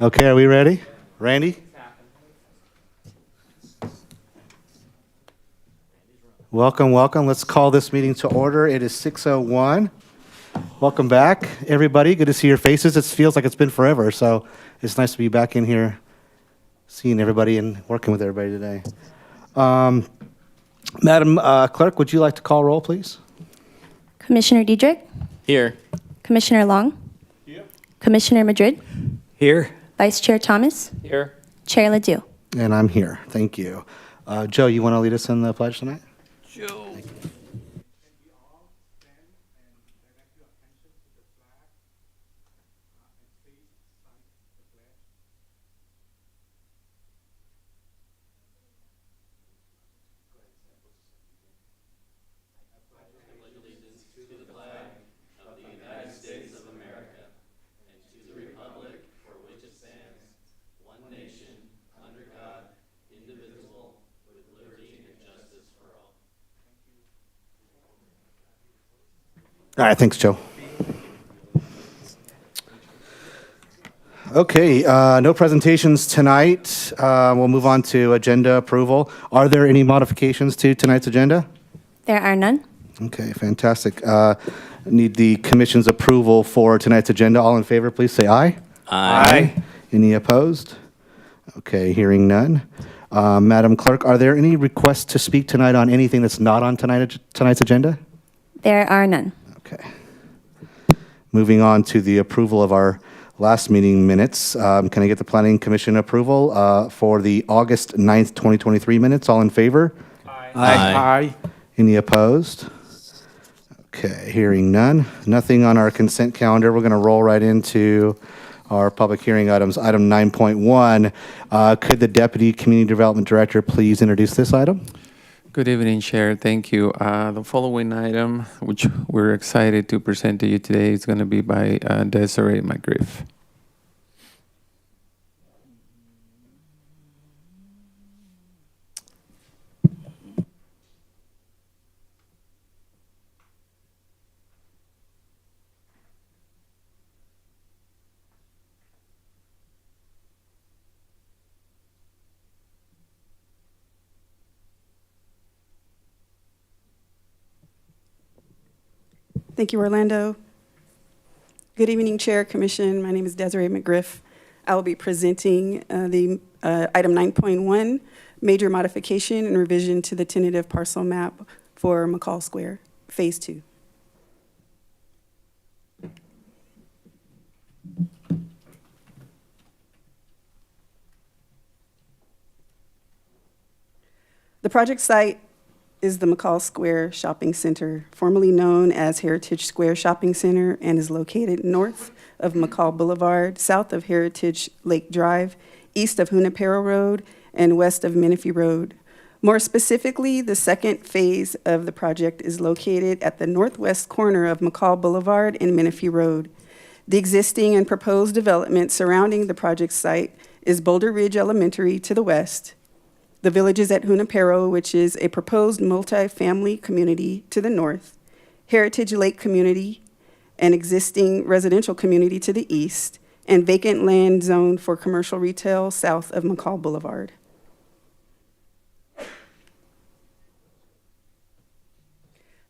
Okay, are we ready? Randy? Welcome, welcome. Let's call this meeting to order. It is 6:01. Welcome back, everybody. Good to see your faces. It feels like it's been forever, so it's nice to be back in here, seeing everybody and working with everybody today. Madam Clerk, would you like to call roll, please? Commissioner Diedrich, Here. Commissioner Long, Commissioner Madrid, Here. Vice Chair Thomas, Here. Chair Ledoux. And I'm here. Thank you. Joe, you want to lead us in the pledge tonight? Joe. All right, thanks, Joe. Okay, no presentations tonight. We'll move on to agenda approval. Are there any modifications to tonight's agenda? There are none. Okay, fantastic. Need the commission's approval for tonight's agenda. All in favor, please say aye. Aye. Any opposed? Okay, hearing none. Madam Clerk, are there any requests to speak tonight on anything that's not on tonight's agenda? There are none. Okay. Moving on to the approval of our last meeting minutes. Can I get the Planning Commission approval for the August 9th, 2023 minutes? All in favor? Aye. Any opposed? Okay, hearing none. Nothing on our consent calendar. We're going to roll right into our public hearing items. Item 9.1. Could the Deputy Community Development Director please introduce this item? Good evening, Chair. Thank you. The following item, which we're excited to present to you today, is going to be by Desiree McGriff. Thank you, Orlando. Good evening, Chair, Commission. My name is Desiree McGriff. I will be presenting the item 9.1, major modification and revision to the tentative parcel map for McCall Square, Phase 2. The project site is the McCall Square Shopping Center, formerly known as Heritage Square Shopping Center, and is located north of McCall Boulevard, south of Heritage Lake Drive, east of Junipero Road, and west of Menifee Road. More specifically, the second phase of the project is located at the northwest corner of McCall Boulevard and Menifee Road. The existing and proposed development surrounding the project site is Boulder Ridge Elementary to the west, the Villages at Junipero, which is a proposed multi-family community to the north, Heritage Lake Community, an existing residential community to the east, and vacant land zoned for commercial retail south of McCall Boulevard.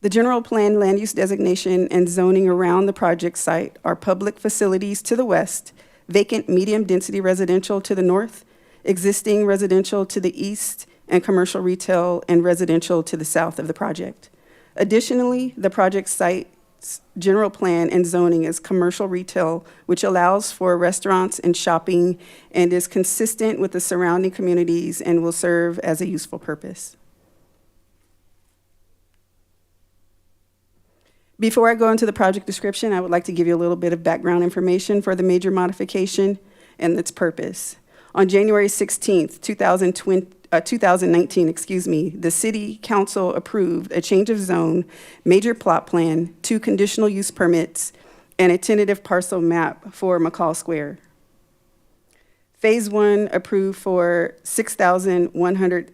The general plan land use designation and zoning around the project site are public facilities to the west, vacant medium-density residential to the north, existing residential to the east, and commercial retail and residential to the south of the project. Additionally, the project site's general plan and zoning is commercial retail, which allows for restaurants and shopping and is consistent with the surrounding communities and will serve as a useful purpose. Before I go into the project description, I would like to give you a little bit of background information for the major modification and its purpose. On January 16th, 2019, the City Council approved a change of zone, major plot plan, 2 conditional use permits, and a tentative parcel map for McCall Square. Phase 1 approved for 6,100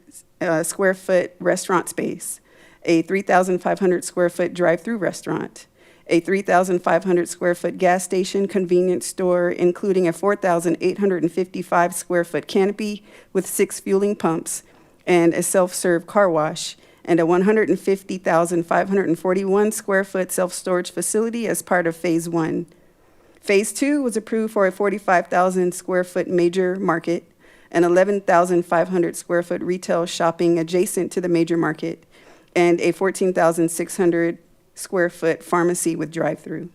square foot restaurant space, a 3,500 square foot drive-through restaurant, a 3,500 square foot gas station convenience store, including a 4,855 square foot canopy with 6 fueling pumps and a self-serve car wash, and a 150,541 square foot self-storage facility as part of Phase 1. Phase 2 was approved for a 45,000 square foot major market, an 11,500 square foot retail shopping adjacent to the major market, and a 14,600 square foot pharmacy with drive-through.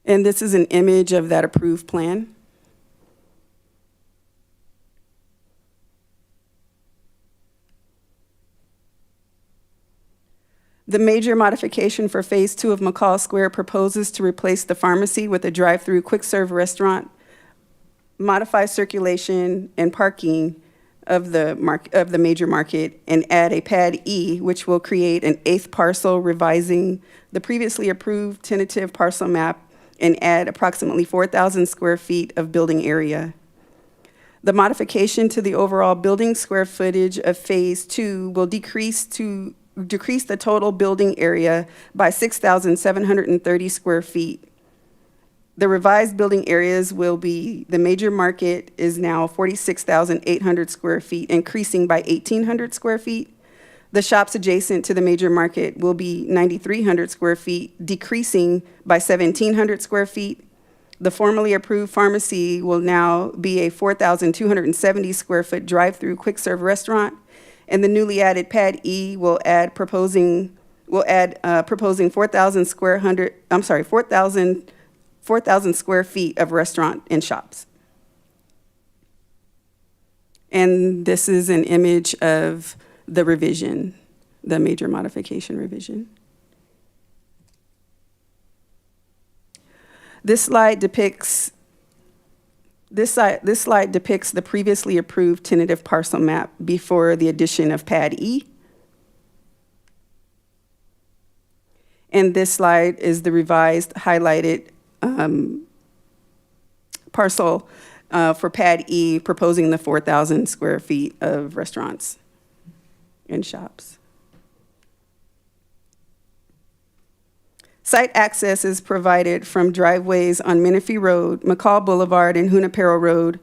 And this is an image of that approved plan. The major modification for Phase 2 of McCall Square proposes to replace the pharmacy with a drive-through quick-serve restaurant, modify circulation and parking of the major market, and add a Pad E, which will create an 8th parcel, revising the previously approved tentative parcel map and add approximately 4,000 square feet of building area. The modification to the overall building square footage of Phase 2 will decrease the total building area by 6,730 square feet. The revised building areas will be, the major market is now 46,800 square feet, increasing by 1,800 square feet. The shops adjacent to the major market will be 9,300 square feet, decreasing by 1,700 square feet. The formerly approved pharmacy will now be a 4,270 square foot drive-through quick serve restaurant, and the newly added Pad E will add proposing 4,000 square feet of restaurant and shops. And this is an image of the revision, the major modification revision. This slide depicts the previously approved tentative parcel map before the addition of Pad E. And this slide is the revised highlighted parcel for Pad E, proposing the 4,000 square feet of restaurants and shops. Site access is provided from driveways on Menifee Road, McCall Boulevard, and Junipero Road.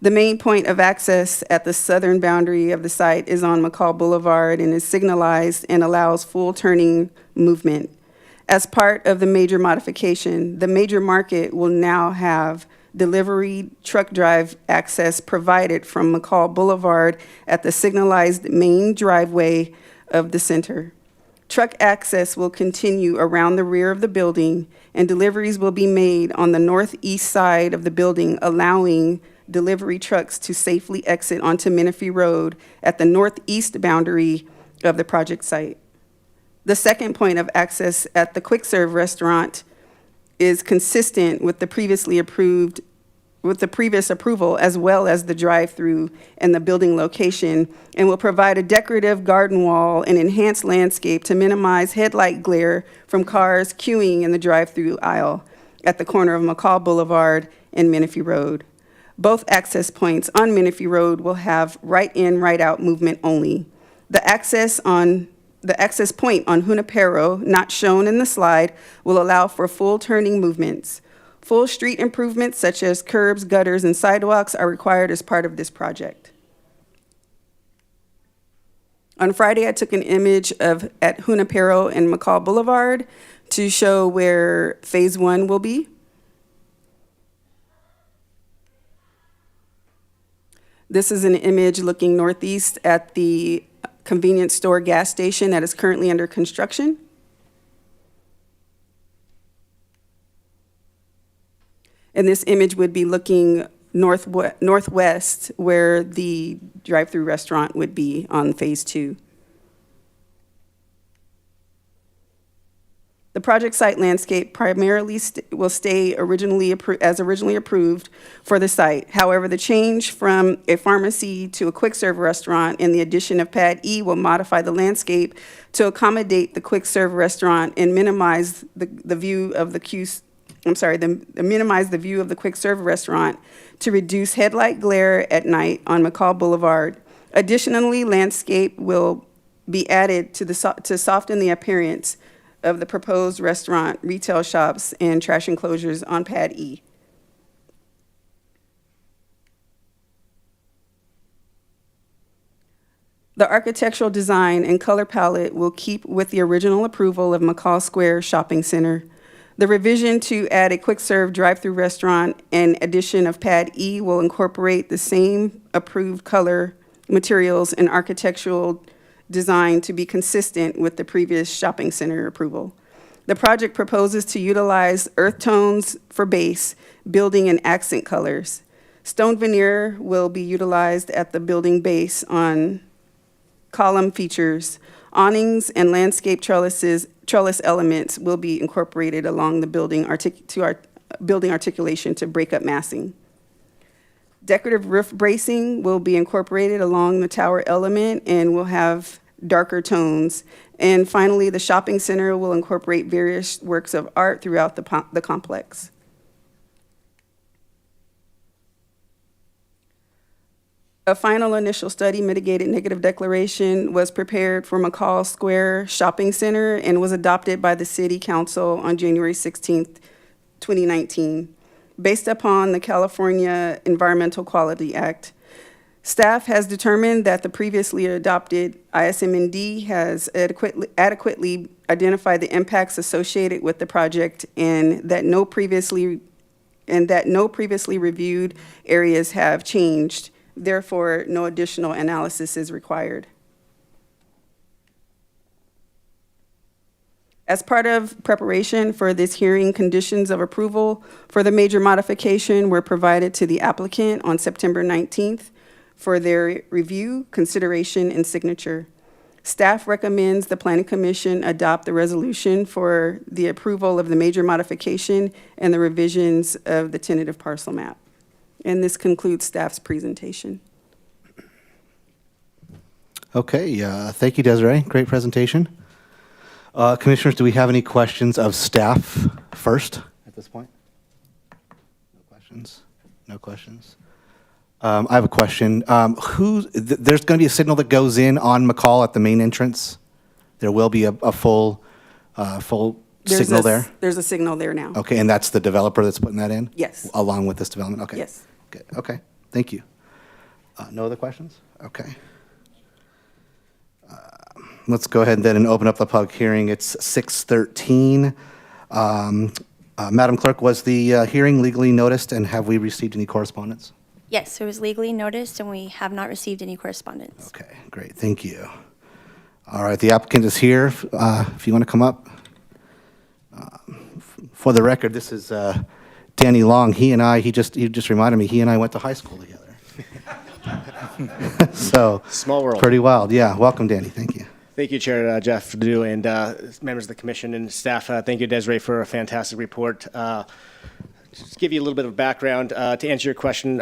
The main point of access at the southern boundary of the site is on McCall Boulevard and is signalized and allows full turning movement. As part of the major modification, the major market will now have delivery truck drive access provided from McCall Boulevard at the signalized main driveway of the center. Truck access will continue around the rear of the building, and deliveries will be made on the northeast side of the building, allowing delivery trucks to safely exit onto Menifee Road at the northeast boundary of the project site. The second point of access at the quick serve restaurant is consistent with the previous approval, as well as the drive-through and the building location, and will provide a decorative garden wall and enhanced landscape to minimize headlight glare from cars queuing in the drive-through aisle at the corner of McCall Boulevard and Menifee Road. Both access points on Menifee Road will have right-in, right-out movement only. The access point on Junipero, not shown in the slide, will allow for full turning movements. Full street improvements such as curbs, gutters, and sidewalks are required as part of this project. On Friday, I took an image at Junipero and McCall Boulevard to show where Phase 1 will be. This is an image looking northeast at the convenience store gas station that is currently under construction. And this image would be looking northwest where the drive-through restaurant would be on Phase 2. The project site landscape primarily will stay originally approved for the site. However, the change from a pharmacy to a quick serve restaurant and the addition of Pad E will modify the landscape to accommodate the quick serve restaurant and minimize the view of the minimize the view of the quick serve restaurant to reduce headlight glare at night on McCall Boulevard. Additionally, landscape will be added to soften the appearance of the proposed restaurant, retail shops, and trash enclosures on Pad E. The architectural design and color palette will keep with the original approval of McCall Square Shopping Center. The revision to add a quick-serve drive-through restaurant and addition of Pad E will incorporate the same approved color, materials, and architectural design to be consistent with the previous shopping center approval. The project proposes to utilize earth tones for base, building, and accent colors. Stone veneer will be utilized at the building base on column features. Awnings and landscape trellis elements will be incorporated along the building building articulation to break up massing. Decorative roof bracing will be incorporated along the tower element and will have darker tones. And finally, the shopping center will incorporate various works of art throughout the complex. A final initial study mitigated negative declaration was prepared for McCall Square Shopping Center and was adopted by the City Council on January 16th, 2019. Based upon the California Environmental Quality Act, staff has determined that the previously adopted ISMND has adequately identified the impacts associated with the project and that no previously reviewed areas have changed. Therefore, no additional analysis is required. As part of preparation for this hearing, conditions of approval for the major modification were provided to the applicant on September 19th for their review, consideration, and signature. Staff recommends the Planning Commission adopt the resolution for the approval of the major modification and the revisions of the tentative parcel map. And this concludes staff's presentation. Okay, thank you, Desiree. Great presentation. Commissioners, do we have any questions of staff first at this point? No questions? No questions? I have a question. There's going to be a signal that goes in on McCall at the main entrance? There will be a full signal there? There's a signal there now. Okay, and that's the developer that's putting that in? Yes. Along with this development? Okay. Yes. Good. Okay, thank you. No other questions? Okay. Let's go ahead then and open up the public hearing. It's 6:13. Madam Clerk, was the hearing legally noticed, and have we received any correspondence? Yes, it was legally noticed, and we have not received any correspondence. Okay, great, thank you. All right, the applicant is here. If you want to come up. For the record, this is Danny Long, he just reminded me, he and I went to high school together. So. Small world. Pretty wild. Yeah. Welcome, Danny. Thank you. Thank you, Chair Jeff Dew, and members of the commission and staff. Thank you, Desiree, for a fantastic report. Just give you a little bit of background to answer your question,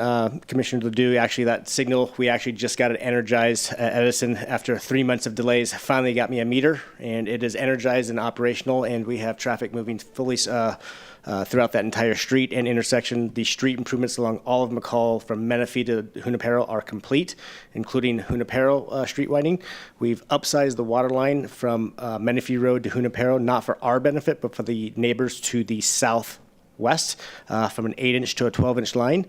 Commissioner Ledoux. Actually, that signal, we actually just got it energized at Edison after 3 months of delays. Finally got me a meter, and it is energized and operational, and we have traffic moving fully throughout that entire street and intersection. The street improvements along all of McCall from Menifee to Junipero are complete, including Junipero street widening. We've upsized the water line from Menifee Road to Junipero, not for our benefit, but for the neighbors to the southwest, from an 8-inch to a 12-inch line.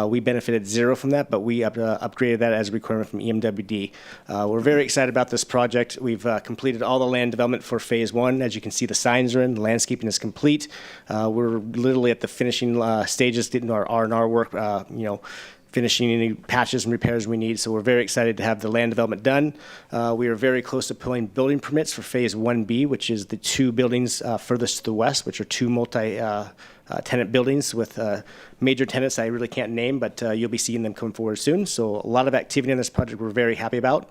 We benefited zero from that, but we upgraded that as a requirement from EMWD. We're very excited about this project. We've completed all the land development for phase 1. As you can see, the signs are in, the landscaping is complete. We're literally at the finishing stages, getting our R&R work, finishing any patches and repairs we need. So we're very excited to have the land development done. We are very close to pulling building permits for phase 1B, which is the 2 buildings furthest to the west, which are 2 multi-tenant buildings with major tenants I really can't name, but you'll be seeing them come forward soon. So a lot of activity on this project we're very happy about.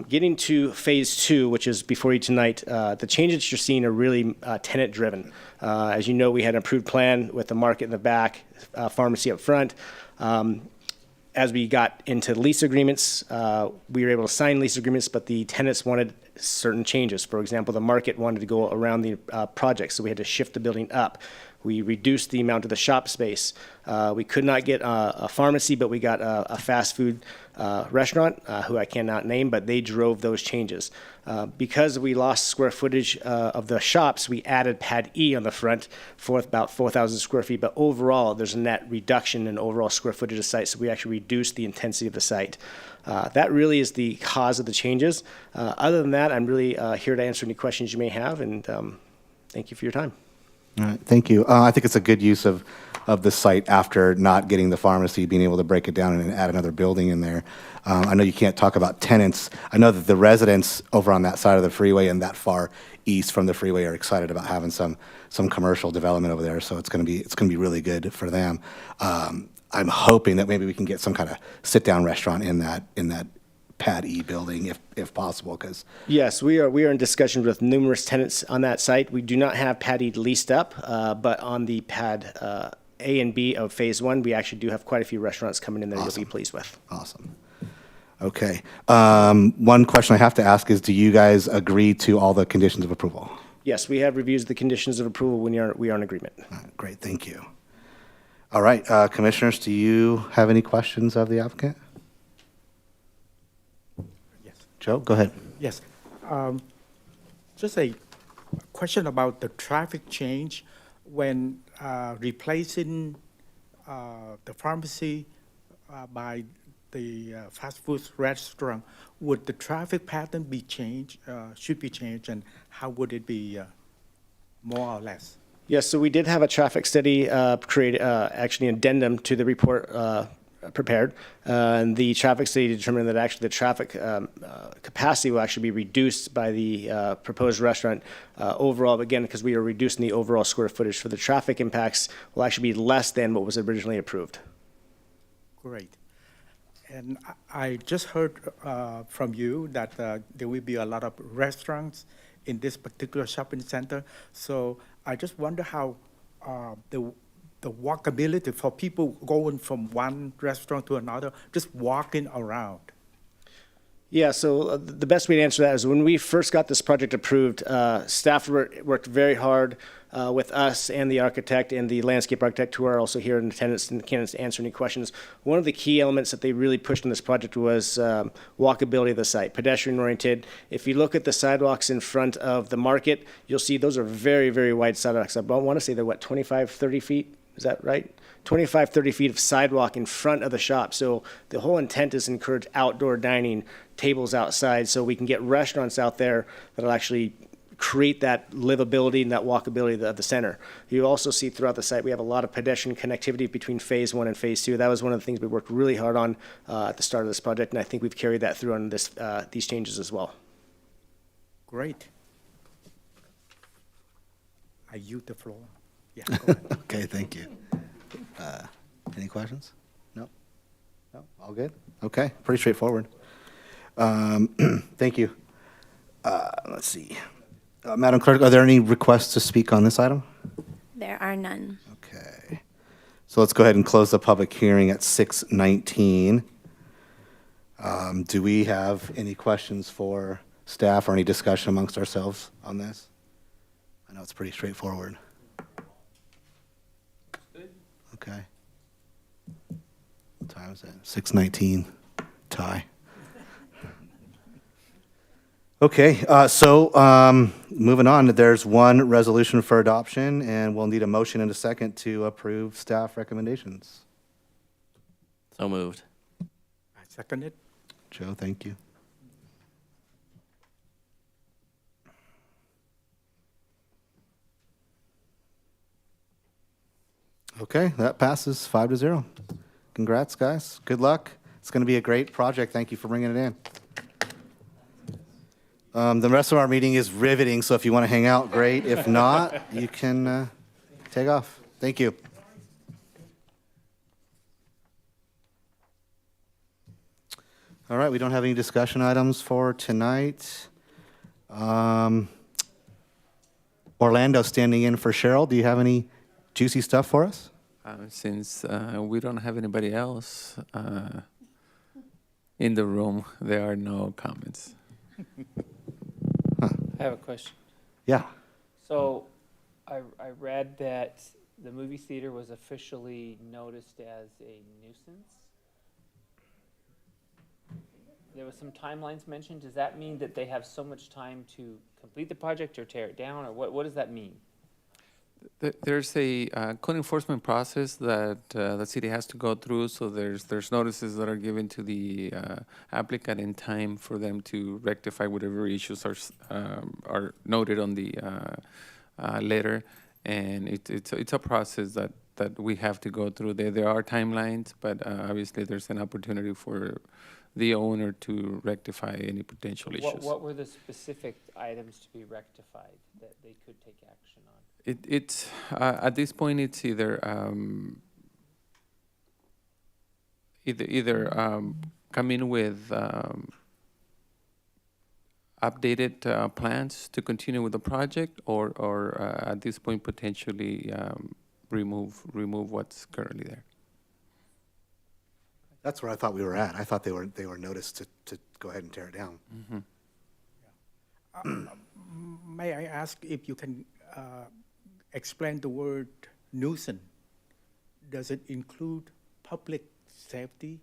Getting to phase 2, which is before you tonight, the changes you're seeing are really tenant driven. As you know, we had an approved plan with the market in the back, pharmacy up front. As we got into lease agreements, we were able to sign lease agreements, but the tenants wanted certain changes. For example, the market wanted to go around the project, so we had to shift the building up. We reduced the amount of the shop space. We could not get a pharmacy, but we got a fast food restaurant, who I cannot name, but they drove those changes. Because we lost square footage of the shops, we added pad E on the front for about 4,000 square feet, but overall, there's a net reduction in overall square footage of the site, so we actually reduced the intensity of the site. That really is the cause of the changes. Other than that, I'm really here to answer any questions you may have, and thank you for your time. All right, thank you. I think it's a good use of the site after not getting the pharmacy, being able to break it down and add another building in there. I know you can't talk about tenants. I know that the residents over on that side of the freeway and that far east from the freeway are excited about having some commercial development over there. So it's going to be really good for them. I'm hoping that maybe we can get some kind of sit-down restaurant in that Pad E building if possible, because yes, we are in discussions with numerous tenants on that site. We do not have Pad E leased up, but on the Pad A and B of phase 1, we actually do have quite a few restaurants coming in there Awesome. You'll be pleased with. Awesome. Okay. One question I have to ask is, do you guys agree to all the conditions of approval? Yes, we have reviews of the conditions of approval when we are in agreement. All right, great, thank you. All right, commissioners, do you have any questions of the applicant? Yes. Joe, go ahead. Yes. Just a question about the traffic change when replacing the pharmacy by the fast food restaurant. Would the traffic pattern be changed, should be changed, and how would it be more or less? Yes, so we did have a traffic study created, actually an addendum to the report prepared. And the traffic study determined that actually the traffic capacity will actually be reduced by the proposed restaurant overall, again, because we are reducing the overall square footage. For the traffic impacts will actually be less than what was originally approved. Great. And I just heard from you that there will be a lot of restaurants in this particular shopping center. So I just wonder how the walkability for people going from one restaurant to another, just walking around. Yeah, so the best way to answer that is when we first got this project approved, staff worked very hard with us and the architect and the landscape architect, who are also here in attendance and can answer any questions. One of the key elements that they really pushed in this project was walkability of the site, pedestrian oriented. If you look at the sidewalks in front of the market, you'll see those are very, very wide sidewalks. I want to say they're, 25, 30 feet? Is that right? 25, 30 feet of sidewalk in front of the shop. So the whole intent is to encourage outdoor dining, tables outside, so we can get restaurants out there that'll actually create that livability and that walkability of the center. You also see throughout the site, we have a lot of pedestrian connectivity between phase 1 and phase 2. That was one of the things we worked really hard on at the start of this project, and I think we've carried that through on this, these changes as well. Great. I yield the floor. Yeah, go ahead. Okay, thank you. Any questions? No? No? All good? Okay, pretty straightforward. Thank you. Let's see. Madam Clerk, are there any requests to speak on this item? There are none. Okay. So let's go ahead and close the public hearing at 6:19. Do we have any questions for staff or any discussion amongst ourselves on this? I know it's pretty straightforward. Okay. What time is it? 6:19. Tie. Okay, moving on, there's one resolution for adoption, and we'll need a motion and a second to approve staff recommendations. So moved. I second it. Joe, thank you. Okay, that passes 5-0. Congrats, guys. Good luck. It's going to be a great project. Thank you for bringing it in. The rest of our meeting is riveting, so if you want to hang out, great. If not, you can take off. Thank you. All right, we don't have any discussion items for tonight. Orlando standing in for Cheryl. Do you have any juicy stuff for us? Since we don't have anybody else in the room, there are no comments. I have a question. Yeah. So I read that the movie theater was officially noticed as a nuisance. There was some timelines mentioned. Does that mean that they have so much time to complete the project or tear it down, or what does that mean? There's a code enforcement process that the city has to go through. So there's notices that are given to the applicant in time for them to rectify whatever issues are noted on the letter, and it's a process that we have to go through. There are timelines, but obviously there's an opportunity for the owner to rectify any potential issues. What were the specific items to be rectified that they could take action on? It's at this point it's either come in with updated plans to continue with the project, or at this point potentially remove what's currently there. That's where I thought we were at. I thought they were noticed to go ahead and tear it down. Mm-hmm. May I ask if you can explain the word nuisance? Does it include public safety?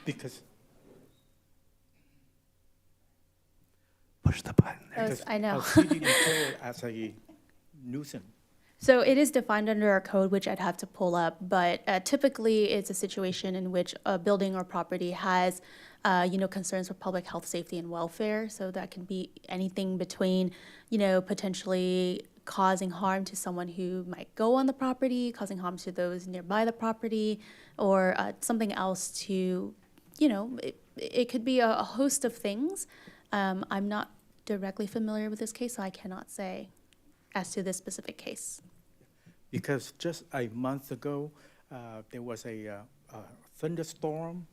Because Push the button. because I know. our city declared as a nuisance. So it is defined under our code, which I'd have to pull up, but typically it's a situation in which a building or property has, concerns for public health, safety, and welfare. So that can be anything between, potentially causing harm to someone who might go on the property, causing harm to those nearby the property, or something else to, it could be a host of things. I'm not directly familiar with this case, so I cannot say as to this specific case. Because just a month ago, there was a thunderstorm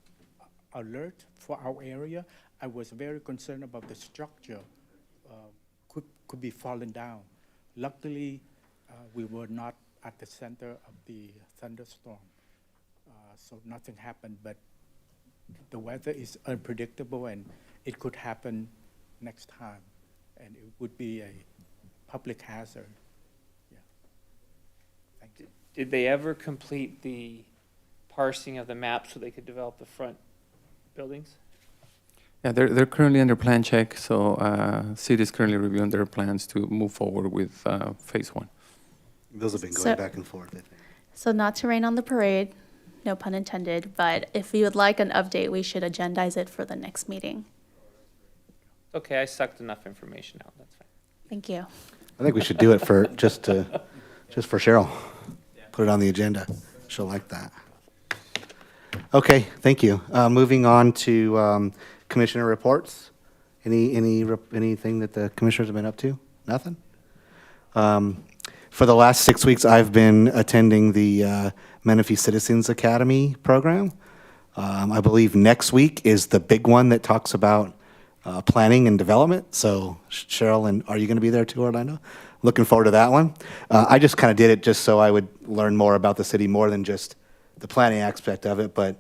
alert for our area. I was very concerned about the structure could be falling down. Luckily, we were not at the center of the thunderstorm, so nothing happened. But the weather is unpredictable, and it could happen next time, and it would be a public hazard. Yeah. Thank you. Did they ever complete the parsing of the map so they could develop the front buildings? Yeah, they're currently under plan check, so city is currently reviewing their plans to move forward with phase one. Those have been going So- back and forth, I think. So not to rain on the parade, no pun intended, but if you would like an update, we should agendize it for the next meeting. Okay, I sucked enough information out, that's fine. Thank you. I think we should do it for just for Cheryl. Put it on the agenda. She'll like that. Okay, thank you. Moving on to commissioner reports. Anything that the commissioners have been up to Nothing? For the last 6 weeks, I've been attending the Menifee Citizens Academy program. I believe next week is the big one that talks about planning and development. So Cheryl, and are you going to be there too, Orlando? Looking forward to that one. I just kind of did it just so I would learn more about the city, more than just the planning aspect of it, but,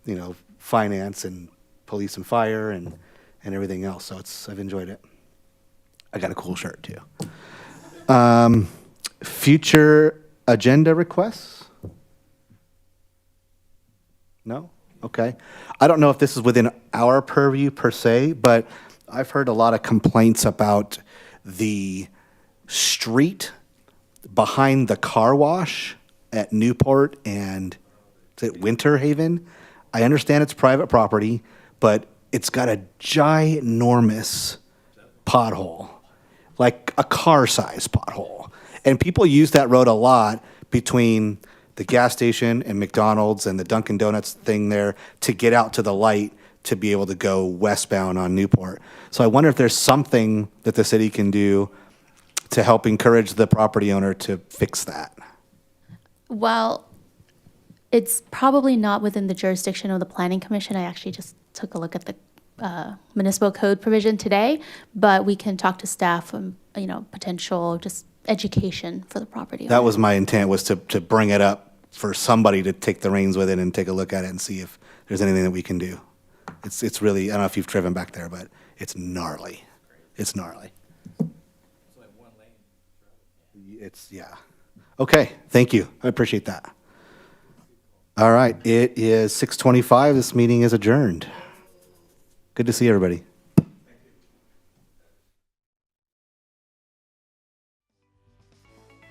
you know, finance and police and fire and everything else. So I've enjoyed it. I got a cool shirt too. Future agenda requests? No? Okay. I don't know if this is within our purview per se, but I've heard a lot of complaints about the street behind the car wash at Newport and is it Winter Haven? I understand it's private property, but it's got a ginormous pothole, like a car-sized pothole. And people use that road a lot between the gas station and McDonald's and the Dunkin' Donuts thing there to get out to the light to be able to go westbound on Newport. So I wonder if there's something that the city can do to help encourage the property owner to fix that. Well, it's probably not within the jurisdiction of the Planning Commission. I actually just took a look at the municipal code provision today, but we can talk to staff, potential just education for the property owner. That was my intent, was to bring it up for somebody to take the reins with it and take a look at it and see if there's anything that we can do. It's really, I don't know if you've driven back there, but it's gnarly. It's gnarly. Yeah. Okay, thank you. I appreciate that. All right, it is 6:25. This meeting is adjourned. Good to see everybody.